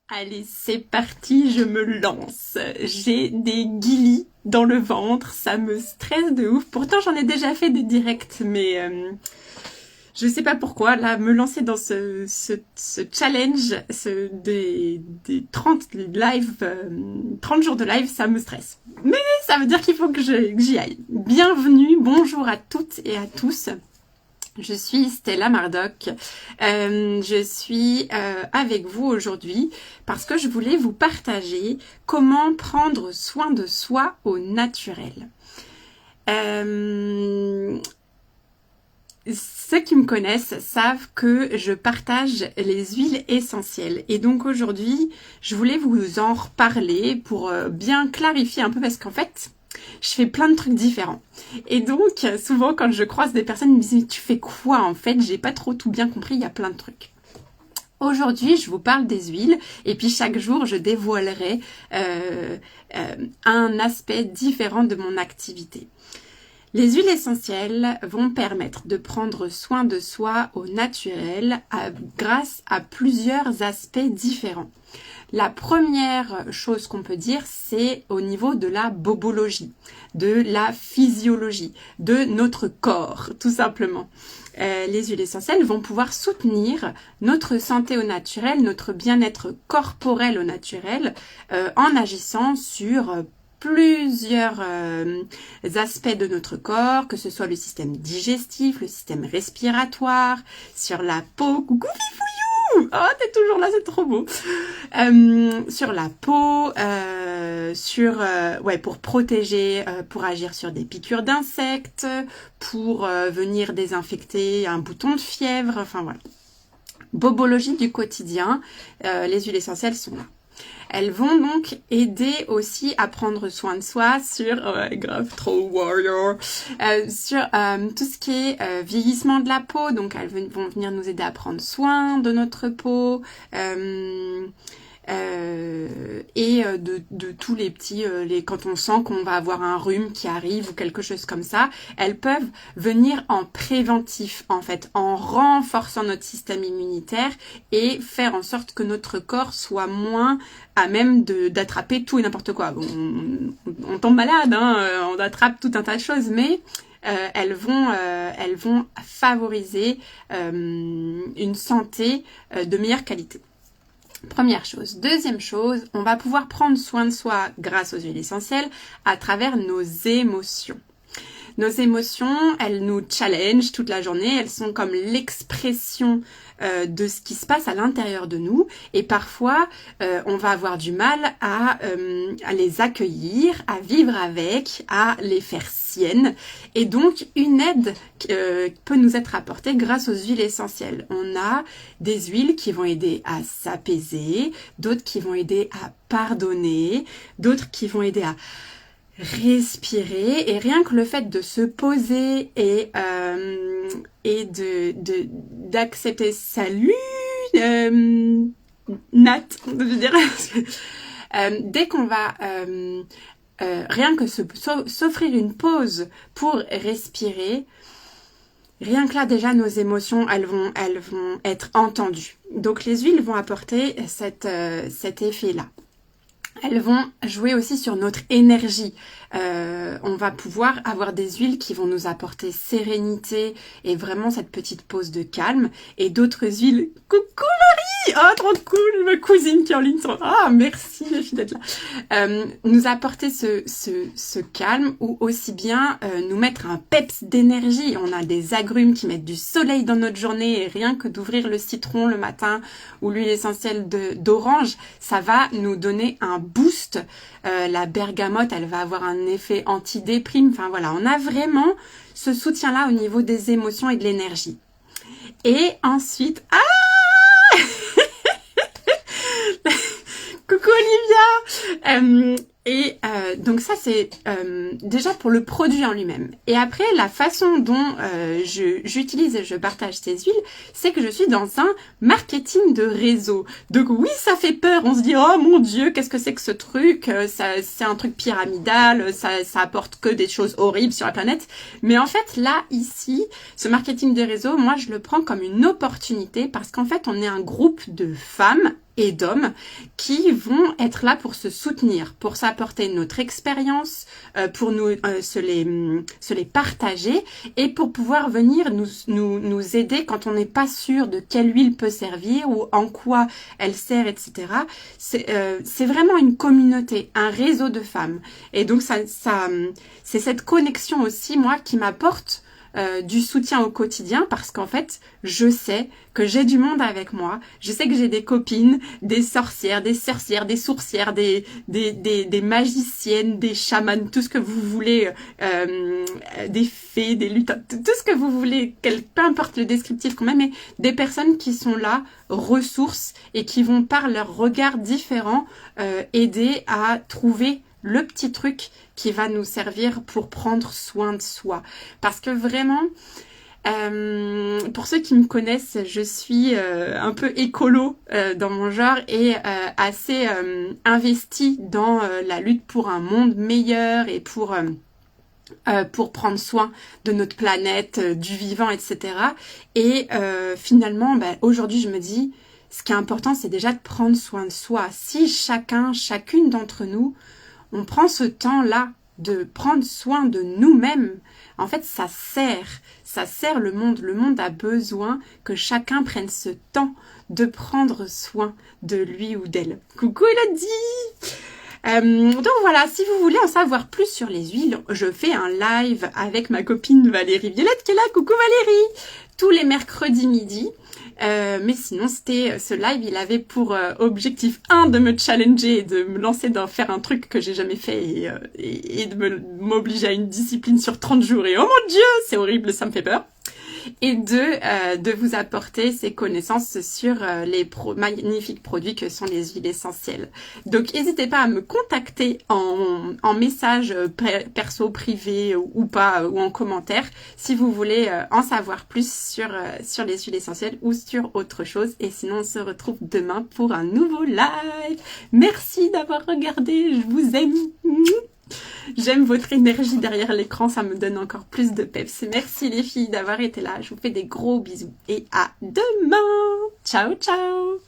Allez, c'est parti, je me lance. J'ai des guilis dans le ventre, ça me stresse de ouf. Pourtant, j'en ai déjà fait des directs, mais je sais pas pourquoi. Là, me lancer dans ce challenge, des 30 live, 30 jours de live, ça me stresse. Mais ça veut dire qu'il faut que j'y aille. Bienvenue, bonjour à toutes et à tous. Je suis Stella Mardoc, je suis avec vous aujourd'hui parce que je voulais vous partager comment prendre soin de soi au naturel. Ceux qui me connaissent savent que je partage les huiles essentielles et donc aujourd'hui je voulais vous en reparler pour bien clarifier un peu parce qu'en fait je fais plein de trucs différents. Et donc, souvent, quand je croise des personnes, ils me disent « Tu fais quoi en fait ?» J'ai pas trop tout bien compris, il y a plein de trucs. Aujourd'hui, je vous parle des huiles et puis chaque jour, je dévoilerai un aspect différent de mon activité. Les huiles essentielles vont permettre de prendre soin de soi au naturel grâce à plusieurs aspects différents. La première chose qu'on peut dire, c'est au niveau de la bobologie, de la physiologie, de notre corps, tout simplement. Les huiles essentielles vont pouvoir soutenir notre santé au naturel, notre bien-être corporel au naturel, en agissant sur plusieurs aspects de notre corps, que ce soit le système digestif, le système respiratoire, sur la peau. Coucou Fifouillou! Oh, t'es toujours là, c'est trop beau. Sur la peau, pour protéger, pour agir sur des piqûres d'insectes, pour venir désinfecter un bouton de fièvre, enfin voilà. Bobologie du quotidien, les huiles essentielles sont là. Elles vont donc aider aussi à prendre soin de soi sur, grave trop warrior, sur tout ce qui est vieillissement de la peau. Donc elles vont venir nous aider à prendre soin de notre peau et de tous les petits, quand on sent qu'on va avoir un rhume qui arrive ou quelque chose comme ça, elles peuvent venir en préventif en fait, en renforçant notre système immunitaire et faire en sorte que notre corps soit moins à même d'attraper tout et n'importe quoi. On tombe malade, hein, on attrape tout un tas de choses, mais elles vont favoriser une santé de meilleure qualité. Première chose. Deuxième chose, on va pouvoir prendre soin de soi grâce aux huiles essentielles à travers nos émotions. Nos émotions, elles nous challengent toute la journée, elles sont comme l'expression de ce qui se passe à l'intérieur de nous et parfois on va avoir du mal à les accueillir, à vivre avec, à les faire siennes et donc une aide peut nous être apportée grâce aux huiles essentielles. On a des huiles qui vont aider à s'apaiser, d'autres qui vont aider à pardonner, d'autres qui vont aider à respirer et rien que le fait de se poser et d'accepter salut Nat, je veux dire dès qu'on va rien que s'offrir une pause pour respirer, rien que là déjà nos émotions elles vont être entendues. Donc les huiles vont apporter cet effet là. Elles vont jouer aussi sur notre énergie. On va pouvoir avoir des huiles qui vont nous apporter sérénité et vraiment cette petite pause de calme. Et d'autres huiles... Coucou Marie! Oh, trop cool! Ma cousine qui est en ligne. Ah, merci, merci d'être là. Nous apporter ce calme ou aussi bien nous mettre un peps d'énergie. On a des agrumes qui mettent du soleil dans notre journée et rien que d'ouvrir le citron le matin ou l'huile essentielle d'orange, ça va nous donner un boost. La bergamote, elle va avoir un effet anti-déprime. Enfin voilà, on a vraiment ce soutien-là au niveau des émotions et de l'énergie. Et ensuite... Ah Coucou Olivia donc ça c'est déjà pour le produit en lui-même. Et après la façon dont j'utilise et je partage ces huiles, c'est que je suis dans un marketing de réseau. Donc oui, ça fait peur, on se dit oh mon Dieu, qu'est-ce que c'est que ce truc, c'est un truc pyramidal, ça apporte que des choses horribles sur la planète. Mais en fait là, ici, ce marketing de réseau, moi je le prends comme une opportunité parce qu'en fait on est un groupe de femmes et d'hommes qui vont être là pour se soutenir, pour s'apporter notre expérience, pour se les partager et pour pouvoir venir nous aider quand on n'est pas sûr de quelle huile peut servir ou en quoi elle sert, etc. C'est vraiment une communauté, un réseau de femmes. Et donc c'est cette connexion aussi, moi, qui m'apporte du soutien au quotidien parce qu'en fait, je sais que j'ai du monde avec moi. Je sais que j'ai des copines, des sorcières, des sourcières, des magiciennes, des chamanes, tout ce que vous voulez, des fées, des lutins, tout ce que vous voulez, peu importe le descriptif quand même, mais des personnes qui sont là, ressources, et qui vont par leur regard différent aider à trouver le petit truc qui va nous servir pour prendre soin de soi. Parce que vraiment, pour ceux qui me connaissent, je suis un peu écolo dans mon genre et assez investie dans la lutte pour un monde meilleur et pour prendre soin de notre planète, du vivant, etc. Et finalement, aujourd'hui, je me dis, ce qui est important, c'est déjà de prendre soin de soi. Si chacune d'entre nous, on prend ce temps-là de prendre soin de nous-mêmes, en fait, ça sert le monde. Le monde a besoin que chacun prenne ce temps de prendre soin de lui ou d'elle. Coucou Elodie! Donc voilà, si vous voulez en savoir plus sur les huiles, je fais un live avec ma copine Valérie Violette qui est là. Coucou Valérie! Tous les mercredis midi. Mais sinon, ce live, il avait pour objectif 1 de me challenger et de me lancer dans faire un truc que j'ai jamais fait et de m'obliger à une discipline sur 30 jours. Et oh mon Dieu, c'est horrible, ça me fait peur. Et de vous apporter ces connaissances sur les magnifiques produits que sont les huiles essentielles. Donc, n'hésitez pas à me contacter en message perso, privé ou pas, ou en commentaire, si vous voulez en savoir plus sur les huiles essentielles ou sur autre chose. Et sinon, on se retrouve demain pour un nouveau live. Merci d'avoir regardé, je vous aime. J'aime votre énergie derrière l'écran, ça me donne encore plus de peps. Merci les filles d'avoir été là, je vous fais des gros bisous et à demain. Ciao ciao.